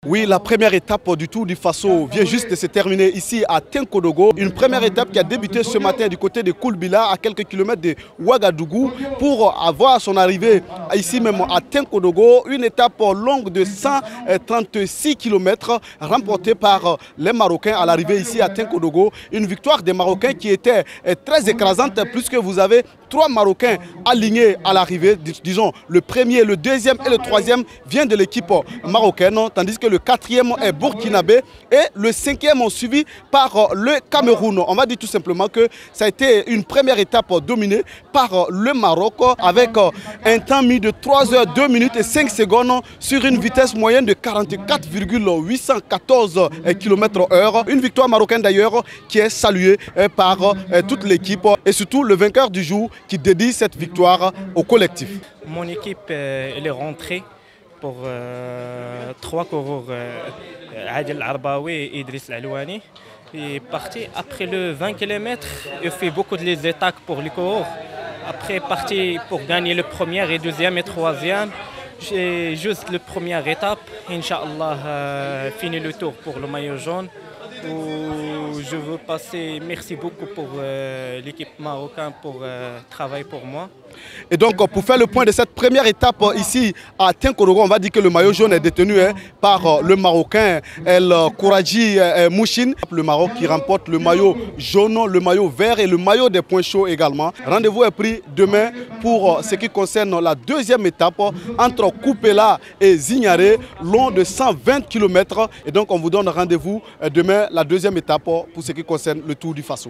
Oui, la première étape du Tour du Faso vient juste de se terminer ici à Tinkodogo. Une première étape qui a débuté ce matin du côté de Koulbila, à quelques kilomètres de Ouagadougou, pour avoir son arrivée ici même à Tinkodogo. Une étape longue de 136 km remportée par les Marocains à l'arrivée ici à Tinkodogo. Une victoire des Marocains qui était très écrasante puisque vous avez 3 Marocains alignés à l'arrivée. Disons, le premier, le deuxième et le troisième viennent de l'équipe marocaine, tandis que le quatrième est burkinabé et le cinquième est suivi par le Cameroun. On va dire tout simplement que ça a été une première étape dominée par le Maroc avec un temps mis de 3 heures 2 minutes et 5 secondes sur une vitesse moyenne de 44,814 km/h. Une victoire marocaine d'ailleurs qui est saluée par toute l'équipe et surtout le vainqueur du jour qui dédie cette victoire au collectif. Mon équipe elle est rentrée pour 3 coureurs, Adel Arbaoui et Idriss Alouani. Il est parti après le 20 km, il fait beaucoup de les attaques pour les coureurs. Après parti pour gagner le premier et deuxième et troisième. J'ai juste la première étape, Inch'Allah, fini le tour pour le maillot jaune. Où je veux passer, merci beaucoup pour l'équipe marocaine pour travailler pour moi. Et donc pour faire le point de cette première étape ici à Tinkodogo, on va dire que le maillot jaune est détenu par le Marocain El Kouradji Mouchine. Le Maroc qui remporte le maillot jaune, le maillot vert et le maillot des points chauds également. Rendez-vous est pris demain pour ce qui concerne la deuxième étape entre Koupela et Zignaré, long de 120 km. Et donc on vous donne rendez-vous demain, la deuxième étape pour ce qui concerne le Tour du Faso.